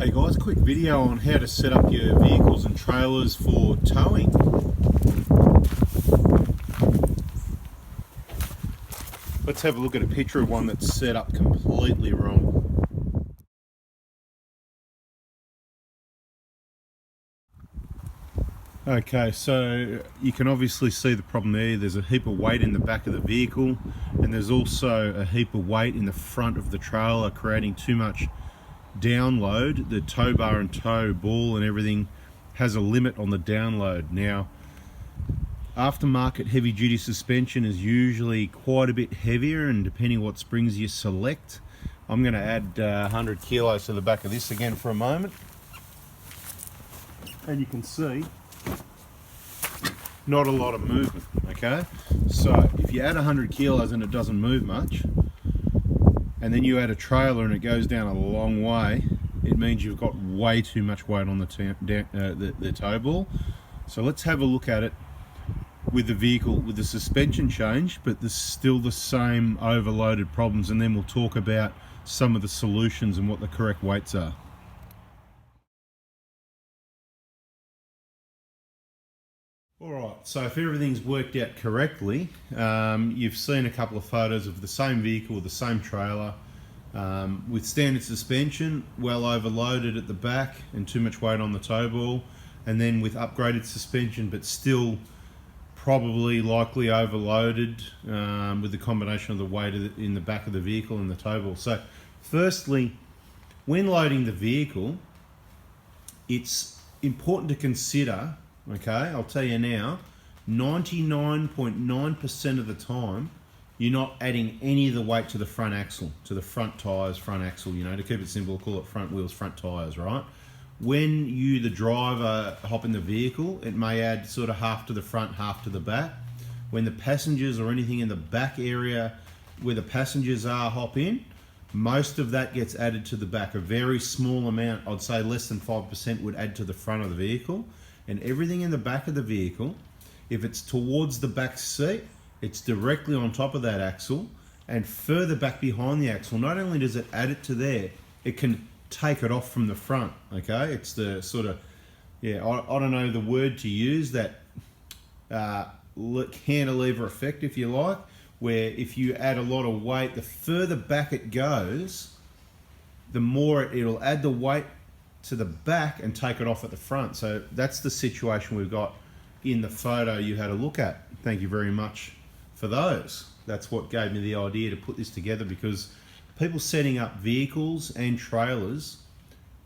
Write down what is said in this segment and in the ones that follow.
Hey guys, quick video on how to set up your vehicles and trailers for towing. Let's have a look at a picture of one that's set up completely wrong. Okay, so you can obviously see the problem there. There's a heap of weight in the back of the vehicle, and there's also a heap of weight in the front of the trailer, creating too much download. The tow bar and tow ball and everything has a limit on the download. Now, aftermarket heavy duty suspension is usually quite a bit heavier, and depending what springs you select. I'm going to add 100 kilos to the back of this again for a moment, and you can see not a lot of movement. Okay, so if you add 100 kilos and it doesn't move much, and then you add a trailer and it goes down a long way, it means you've got way too much weight on the tow ball. So let's have a look at it with the vehicle with the suspension change, but there's still the same overloaded problems, and then we'll talk about some of the solutions and what the correct weights are. Alright, so if everything's worked out correctly, you've seen a couple of photos of the same vehicle with the same trailer, with standard suspension, well overloaded at the back and too much weight on the tow ball, and then with upgraded suspension but still probably likely overloaded with the combination of the weight in the back of the vehicle and the tow ball. So firstly, when loading the vehicle, it's important to consider, okay, I'll tell you now, 99.9% of the time, you're not adding any of the weight to the front axle, to the front tyres, front axle, you know, to keep it simple, call it front wheels, front tyres, right? When you, the driver, hop in the vehicle, it may add sort of half to the front, half to the back. When the passengers or anything in the back area where the passengers are hop in, most of that gets added to the back. A very small amount, I'd say less than 5%, would add to the front of the vehicle. And everything in the back of the vehicle, if it's towards the back seat, it's directly on top of that axle and further back behind the axle. Not only does it add it to there, it can take it off from the front, okay? It's the sort of, yeah, I don't know the word to use, that cantilever effect, if you like, where if you add a lot of weight, the further back it goes, the more it'll add the weight to the back and take it off at the front. So that's the situation we've got in the photo you had a look at. Thank you very much for those. That's what gave me the idea to put this together, because people setting up vehicles and trailers,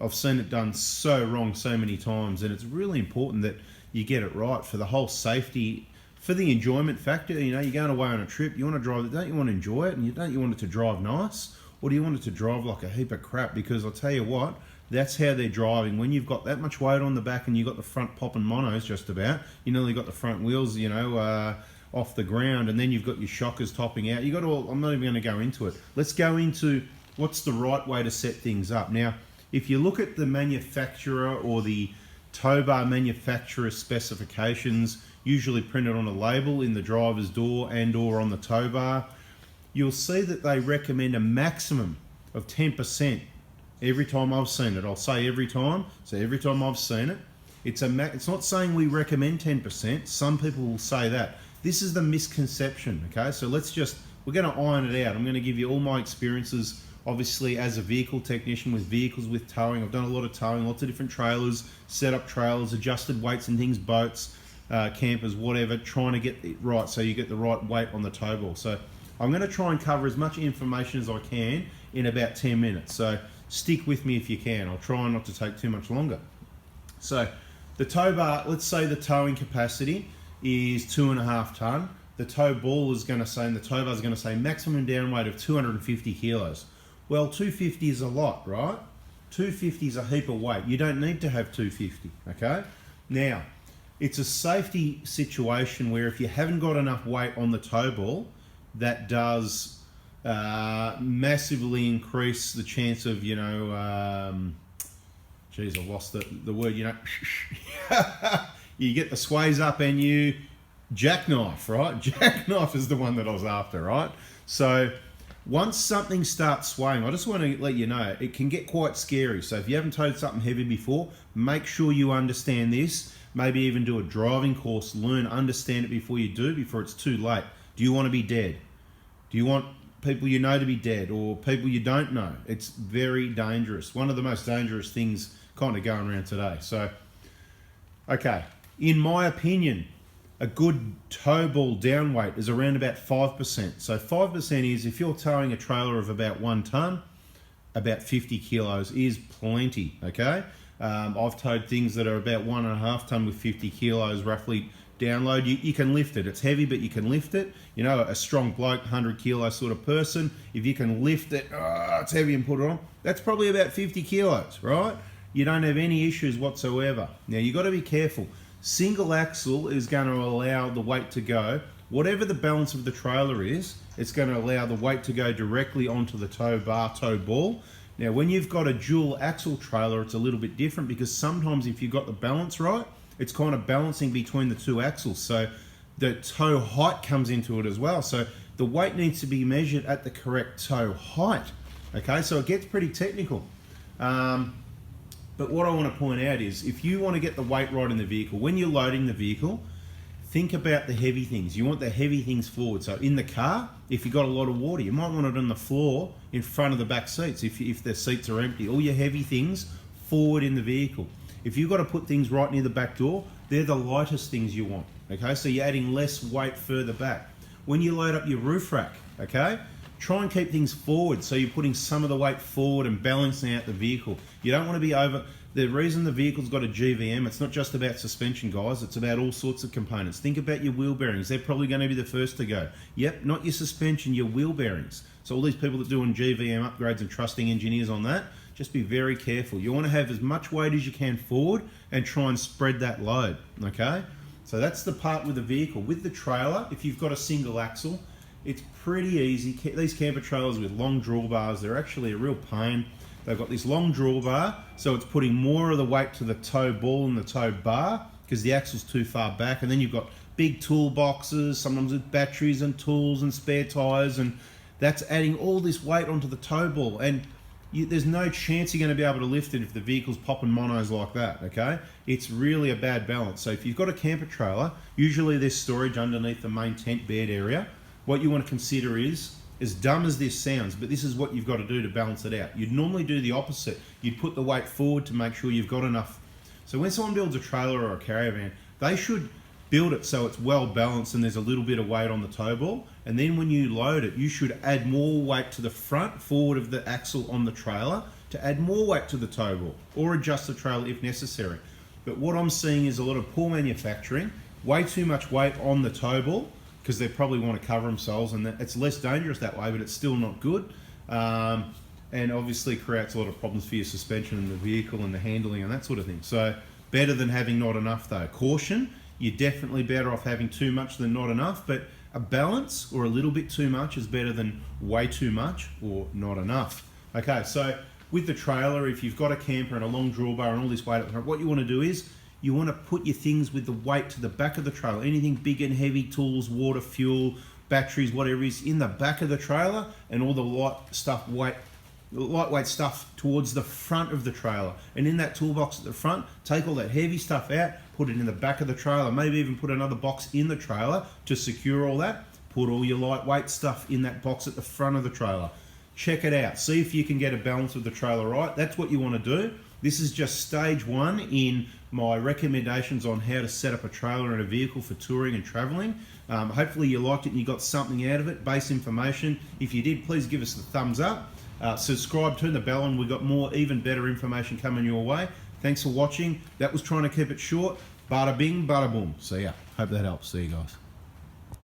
I've seen it done so wrong so many times, and it's really important that you get it right for the whole safety, for the enjoyment factor. You know, you're going away on a trip, you want to drive it, don't you want to enjoy it, and don't you want it to drive nice, or do you want it to drive like a heap of crap? Because I'll tell you what, that's how they're driving. When you've got that much weight on the back and you've got the front popping monos just about, you nearly got the front wheels, you know, off the ground, and then you've got your shockers topping out. You got all, I'm not even going to go into it. Let's go into what's the right way to set things up. Now, if you look at the manufacturer or the tow bar manufacturer specifications, usually printed on a label in the driver's door and or on the tow bar, you'll see that they recommend a maximum of 10%. Every time I've seen it, I'll say every time, so every time I've seen it, it's not saying we recommend 10%. Some people will say that. This is the misconception, okay? So we're going to iron it out. I'm going to give you all my experiences, obviously, as a vehicle technician with vehicles with towing. I've done a lot of towing, lots of different trailers, set up trailers, adjusted weights and things, boats, campers, whatever, trying to get it right so you get the right weight on the tow ball. So I'm going to try and cover as much information as I can in about 10 minutes. So stick with me if you can. I'll try not to take too much longer. So the tow bar, let's say the towing capacity is 2.5 ton. The tow ball is going to say, and the tow bar is going to say maximum down weight of 250 kilos. Well, 250 is a lot, right? 250 is a heap of weight. You don't need to have 250, okay? Now, it's a safety situation where if you haven't got enough weight on the tow ball, that does massively increase the chance of, you know, geez, I've lost the word, you know, you get the sways up and you jackknife, right? Jackknife is the one that I was after, right? So Once something starts swaying, I just want to let you know, it can get quite scary. So if you haven't towed something heavy before, make sure you understand this. Maybe even do a driving course, understand it before you do, before it's too late. Do you want to be dead? Do you want people you know to be dead, or people you don't know? It's very dangerous. One of the most dangerous things kind of going around today. So, okay, in my opinion, a good tow ball down weight is around about 5%. So 5% is, if you're towing a trailer of about 1 ton, about 50 kilos is plenty, okay? I've towed things that are about 1.5 ton with 50 kilos roughly download. You can lift it. It's heavy, but you can lift it. You know, a strong bloke, 100 kilo sort of person, if you can lift it, it's heavy, and put it on, that's probably about 50 kilos, right? You don't have any issues whatsoever. Now, you've got to be careful. Single axle is going to allow the weight to go, whatever the balance of the trailer is, it's going to allow the weight to go directly onto the tow bar, tow ball. Now, when you've got a dual axle trailer, it's a little bit different, because sometimes if you've got the balance right, it's kind of balancing between the two axles. So the tow height comes into it as well. So the weight needs to be measured at the correct tow height. Okay, so it gets pretty technical. But what I want to point out is, if you want to get the weight right in the vehicle, when you're loading the vehicle, think about the heavy things. You want the heavy things forward. So in the car, if you've got a lot of water, you might want it on the floor in front of the back seats if the seats are empty. All your heavy things forward in the vehicle. If you've got to put things right near the back door, they're the lightest things you want. Okay, so you're adding less weight further back. When you load up your roof rack, okay, try and keep things forward, so you're putting some of the weight forward and balancing out the vehicle. You don't want to be over. The reason the vehicle's got a GVM, it's not just about suspension, guys. It's about all sorts of components. Think about your wheel bearings. They're probably going to be the first to go. Yep, not your suspension, your wheel bearings. So all these people that are doing GVM upgrades and trusting engineers on that, just be very careful. You want to have as much weight as you can forward and try and spread that load, okay? So that's the part with the vehicle. With the trailer, if you've got a single axle, it's pretty easy. These camper trailers with long drawbars, they're actually a real pain. They've got this long drawbar, so it's putting more of the weight to the tow ball and the tow bar, because the axle's too far back. And then you've got big toolboxes, sometimes with batteries and tools and spare tires, and that's adding all this weight onto the tow ball. And there's no chance you're going to be able to lift it if the vehicle's popping monos like that, okay? It's really a bad balance. So if you've got a camper trailer, usually there's storage underneath the main tent bed area. What you want to consider is, as dumb as this sounds, but this is what you've got to do to balance it out. You'd normally do the opposite. You'd put the weight forward to make sure you've got enough. So when someone builds a trailer or a caravan, they should build it so it's well balanced and there's a little bit of weight on the tow ball. And then when you load it, you should add more weight to the front, forward of the axle on the trailer, to add more weight to the tow ball, or adjust the trailer if necessary. But what I'm seeing is a lot of poor manufacturing, way too much weight on the tow ball, because they probably want to cover themselves, and it's less dangerous that way, but it's still not good. And obviously creates a lot of problems for your suspension and the vehicle and the handling and that sort of thing. So better than having not enough though. Caution, you're definitely better off having too much than not enough, but a balance or a little bit too much is better than way too much or not enough. Okay, so with the trailer, if you've got a camper and a long drawbar and all this weight up front, what you want to do is, you want to put your things with the weight to the back of the trailer. Anything big and heavy, tools, water, fuel, batteries, whatever is in the back of the trailer, and all the lightweight stuff towards the front of the trailer. And in that toolbox at the front, take all that heavy stuff out, put it in the back of the trailer, maybe even put another box in the trailer to secure all that. Put all your lightweight stuff in that box at the front of the trailer. Check it out. See if you can get a balance of the trailer right. That's what you want to do. This is just stage one in my recommendations on how to set up a trailer and a vehicle for touring and traveling. Hopefully you liked it and you got something out of it, base information. If you did, please give us the thumbs up. Subscribe, turn the bell on. We've got more, even better information coming your way. Thanks for watching. That was trying to keep it short. Bada bing, bada boom. See ya. Hope that helps. See you guys.